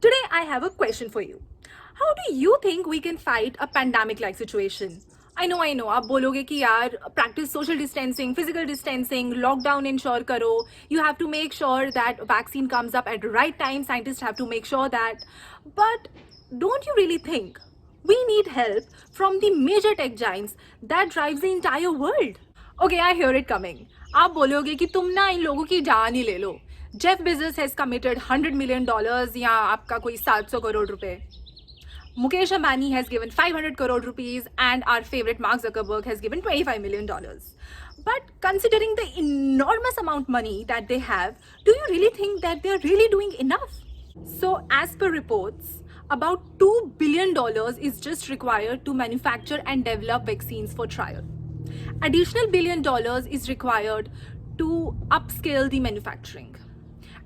Today, I have a question for you. How do you think we can fight a pandemic-like situation? I know. आप बोलोगे कि यार practice social distancing, physical distancing, lockdown ensure करो. You have to make sure that vaccine comes up at the right time. Scientists have to make sure that. But don't you really think we need help from the major tech giants that drives the entire world? Okay, I hear it coming. आप बोलोगे कि तुम ना इन लोगों की जान ही ले लो. Jeff Bezos has committed $100 million या आपका कोई 700 करोड़ रुपए. Mukesh Ambani has given 500 crore rupees and our favorite Mark Zuckerberg has given $25 million. But considering the enormous amount money that they have, do you really think that they're really doing enough? So as per reports, about $2 billion is just required to manufacture and develop vaccines for trial. Additional $1 billion is required to upscale the manufacturing.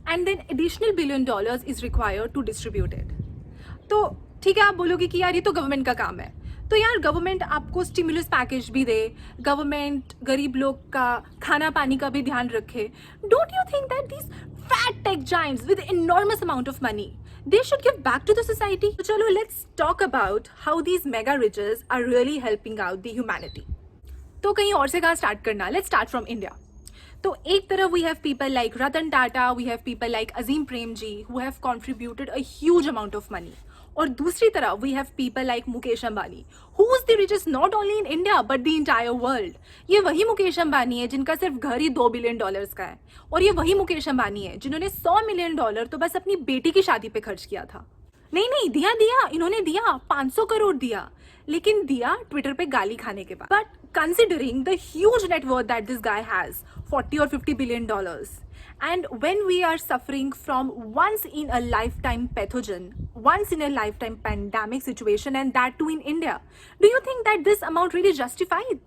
And then additional $1 billion is required to distribute it. तो ठीक है, आप बोलोगे कि यार ये तो government का काम है. तो यार गवर्नमेंट आपको स्टिमुलस पैकेज भी दे, गवर्नमेंट गरीब लोग का खाना पानी का भी ध्यान रखे. Don't you think that these fat tech giants with enormous amount of money, they should give back to the society? तो चलो, let's talk about how these mega riches are really helping out the humanity. तो कहीं और से कहाँ start करना? Let's start from India. तो एक तरफ we have people like Ratan Tata, we have people like Azim Premji who have contributed a huge amount of money. और दूसरी तरफ we have people like Mukesh Ambani, who is the richest not only in India but the entire world. ये वही मुकेश अंबानी है जिनका सिर्फ घर ही $2 billion का है, और ये वही मुकेश अंबानी है जिन्होंने $100 million तो बस अपनी बेटी की शादी पे खर्च किया था. नहीं, दिया इन्होंने दिया 500 करोड़ दिया, लेकिन दिया ट्विटर पे गाली खाने के बाद. But considering the huge net worth that this guy has, 40 or 50 billion dollars, and when we are suffering from once in a lifetime pathogen, once in a lifetime pandemic situation, and that too in India, do you think that this amount really justified?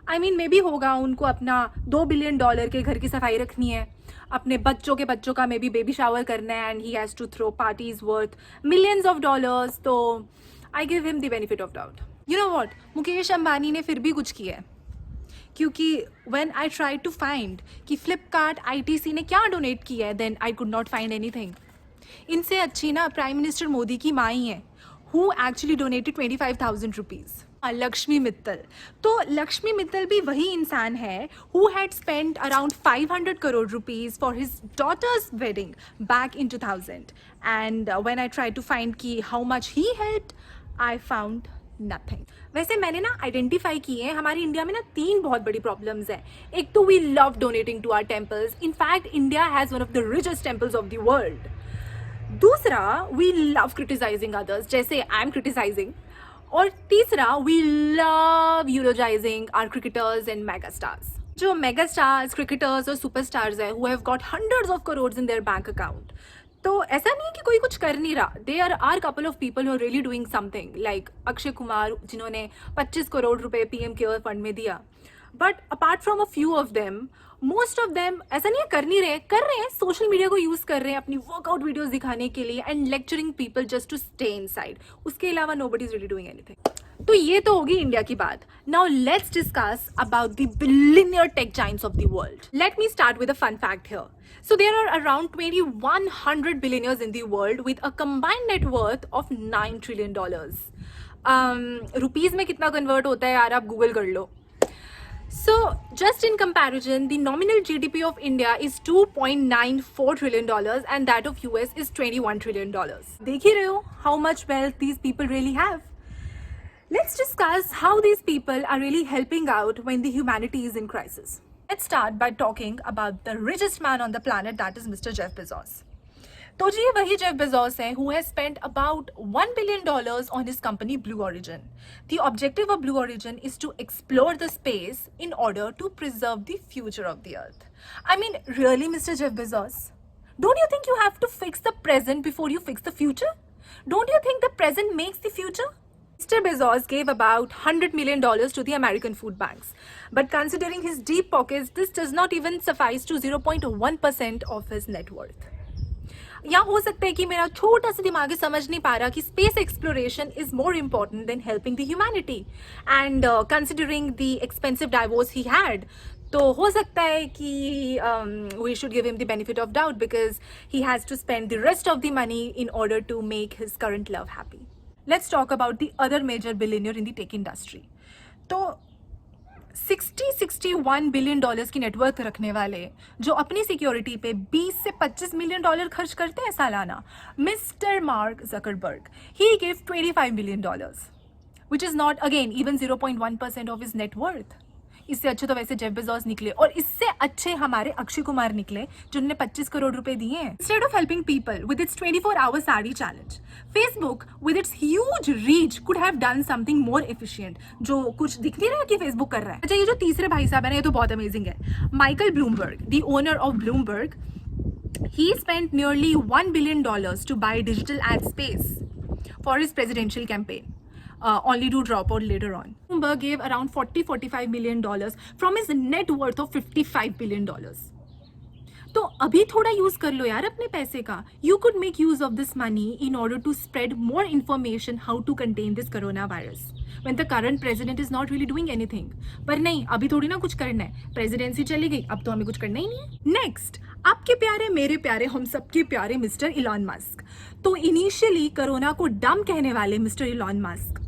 I mean, maybe होगा उनको अपना $2 billion के घर की सफाई रखनी है, अपने बच्चों का maybe baby shower करना है, and he has to throw parties worth millions of dollars. तो I give him the benefit of doubt. You know what? Mukesh Ambani ने फिर भी कुछ किया है, क्योंकि when I tried to find कि फ्लिपकार्ट ITC ने क्या डोनेट किया है, then I could not find anything. इनसे अच्छी ना प्राइम मिनिस्टर मोदी की माँ ही है, who actually donated 25,000 rupees. Lakshmi Mittal. तो लक्ष्मी मित्तल भी वही इंसान है who had spent around 500 crore rupees for his daughter's wedding back in 2000. And when I tried to find कि how much he helped, I found nothing. वैसे मैंने ना आइडेंटिफाई किए हैं, हमारी इंडिया में ना 3 बहुत बड़ी प्रॉब्लम्स हैं. एक तो we love donating to our temples. In fact India has one of the richest temples of the world. दूसरा, वी लव क्रिटिसाइजिंग अदर्स, जैसे आई एम क्रिटिसाइजिंग. और तीसरा, we love eulogising our cricketers and mega stars. जो mega stars, cricketers और superstars हैं who have got hundreds of crores in their bank account, तो ऐसा नहीं है कि कोई कुछ कर नहीं रहा. There are couple of people who are really doing something, like Akshay Kumar जिन्होंने 25 करोड़ रुपए पीएम केयर फंड में दिया. But apart from a few of them, most of them ऐसा नहीं है कर नहीं रहे, कर रहे हैं, सोशल मीडिया को यूज कर रहे हैं अपनी वर्कआउट वीडियोस दिखाने के लिए and lecturing people just to stay inside. उसके अलावा nobody is really doing anything. तो ये तो होगी इंडिया की बात. Now let's discuss about the billionaire tech giants of the world. Let me start with a fun fact here. So there are around 2,100 billionaires in the world with a combined net worth of $9 trillion. Rupees में कितना convert होता है यार, आप Google कर लो. So just in comparison, the nominal GDP of India is $2.94 trillion and that of US is $21 trillion. देख ही रहे हो how much wealth these people really have. Let's discuss how these people are really helping out when the humanity is in crisis. Let's start by talking about the richest man on the planet, that is Mr. Jeff Bezos. तो जी वही Jeff Bezos हैं who has spent about $1 billion on his company Blue Origin. The objective of Blue Origin is to explore the space in order to preserve the future of the earth. I mean, really, Mr. Jeff Bezos? Don't you think you have to fix the present before you fix the future? Don't you think the present makes the future? Mr. Bezos gave about $100 million to the American food banks. But considering his deep pockets, this does not even suffice to 0.1% of his net worth. या हो सकता है कि मेरा छोटा सा दिमाग ही समझ नहीं पा रहा कि space exploration is more important than helping the humanity. And considering the expensive divorce he had, तो हो सकता है कि we should give him the benefit of doubt because he has to spend the rest of the money in order to make his current love happy. Let's talk about the other major billionaire in the tech industry. तो 61 billion dollars की net worth रखने वाले जो अपनी security पे 20 से 25 million dollar खर्च करते हैं सालाना, mister mark Zuckerberg, he give 25 million dollars, which is not again even 0.1% of his net worth. इससे अच्छे तो वैसे जेफ बेजोस निकले, और इससे अच्छे हमारे अक्षय कुमार निकले जिन्होंने 25 करोड़ रुपए दिए हैं. Instead of helping people with its 24-hour sari challenge, Facebook with its huge reach could have done something more efficient. जो कुछ दिख नहीं रहा कि फेसबुक कर रहा है. अच्छा, ये जो तीसरे भाई साहब है ना, ये तो बहुत अमेजिंग है. Michael Bloomberg, the owner of Bloomberg, he spent nearly $1 billion to buy digital ad space for his presidential campaign. Only to drop out later on. Bloomberg gave around $45 million from his net worth of $55 billion. तो अभी थोड़ा use कर लो यार अपने पैसे का. You could make use of this money in order to spread more information how to contain this coronavirus. When the current president is not really doing anything. पर नहीं, अभी थोड़ी ना कुछ करना है. प्रेसिडेंसी चली गई, अब तो हमें कुछ करना ही नहीं है. नेक्स्ट, आपके प्यारे, मेरे प्यारे, हम सबके प्यारे मिस्टर इलॉन मस्क. तो इनिशियली कोरोना को डम कहने वाले मिस्टर इलॉन मस्क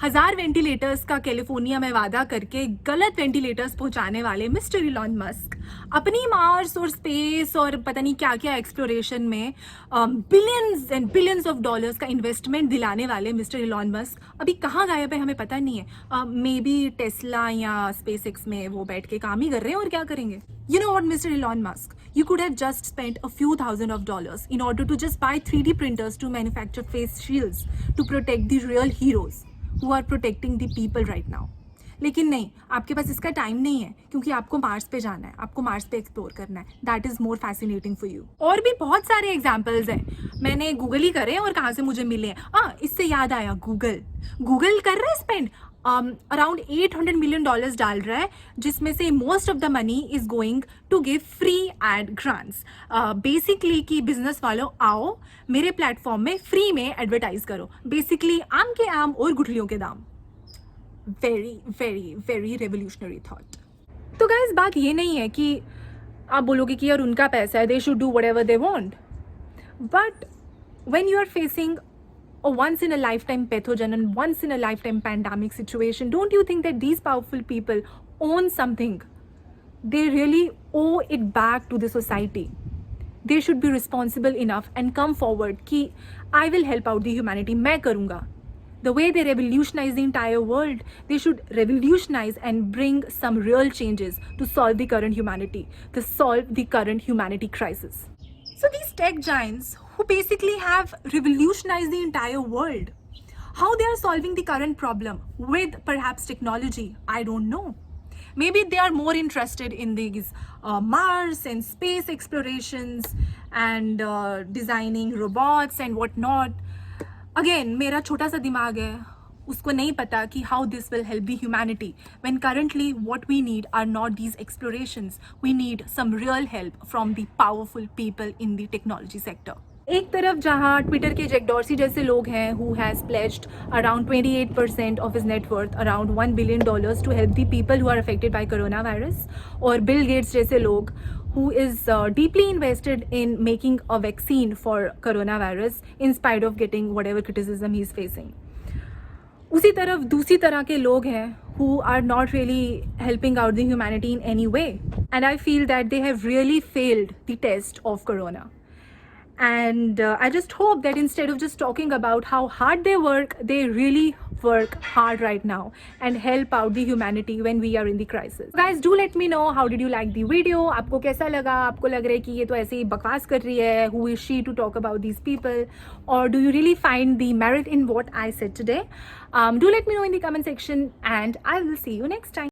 1000 वेंटिलेटर्स का कैलिफोर्निया में वादा करके गलत वेंटिलेटर्स पहुंचाने वाले मिस्टर इलॉन मस्क अपनी मार्स और स्पेस और पता नहीं क्या क्या एक्सप्लोरेशन में billions and billions of dollars का इन्वेस्टमेंट दिलाने वाले मिस्टर इलॉन मस्क अभी कहाँ गायब है हमें पता नहीं है. मे बी टेस्ला या स्पेस एक्स में वो बैठ के काम ही कर रहे हैं, और क्या करेंगे. You know what, Mr. Elon Musk? You could have just spent a few thousand of dollars in order to just buy 3D printers to manufacture face shields to protect the real heroes who are protecting the people right now. लेकिन नहीं, आपके पास इसका time नहीं है क्योंकि आपको Mars पे जाना है, आपको मार्स पे एक्सप्लोर करना है. That is more fascinating for you. और भी बहुत सारे एग्जाम्पल्स हैं, मैंने गूगल ही करे और कहाँ से मुझे मिले हैं. इससे याद आया, गूगल कर रहा है स्पेंड अराउंड $800 million डाल रहा है, जिसमें से most of the money is going to give free aid grants. Basically कि बिजनेस वालों आओ मेरे प्लेटफॉर्म में फ्री में एडवर्टाइज करो. बेसिकली आम के आम और गुठलियों के दाम. Very very very revolutionary thought. तो गाइस, बात ये नहीं है कि आप बोलोगे कि यार उनका पैसा है, they should do whatever they want, but when you are facing a once in a lifetime pathogen and once in a lifetime pandemic situation, don't you think that these powerful people own something? They really owe it back to the society. They should be responsible enough and come forward कि I will help out the humanity, मैं करूँगा. The way they revolutionize the entire world, they should revolutionize and bring some real changes to solve the current humanity, to solve the current humanity crisis. So these tech giants who basically have revolutionized the entire world, how they are solving the current problem with perhaps technology, I don't know. Maybe they are more interested in these Mars and space explorations and designing robots and whatnot. Again, मेरा छोटा सा दिमाग है, उसको नहीं पता कि how this will help the humanity when currently what we need are not these explorations. We need some real help from the powerful people in the technology sector. एक तरफ जहाँ ट्विटर के जैक डॉर्सी जैसे लोग हैं who has pledged around 28% of his net worth, around $1 billion to help the people who are affected by coronavirus, और Bill Gates जैसे लोग who is deeply invested in making a vaccine for coronavirus in spite of getting whatever criticism he is facing. उसी तरफ दूसरी तरह के लोग हैं who are not really helping out the humanity in any way, and I feel that they have really failed the test of corona. And I just hope that instead of just talking about how hard they work, they really work hard right now and help out the humanity when we are in the crisis. Guys, do let me know how did you like the video. आपको कैसा लगा? आपको लग रहा है कि ये तो ऐसे ही बकवास कर रही है, who is she to talk about these people, or do you really find the merit in what I said today? Do let me know in the comment section, and I will see you next time.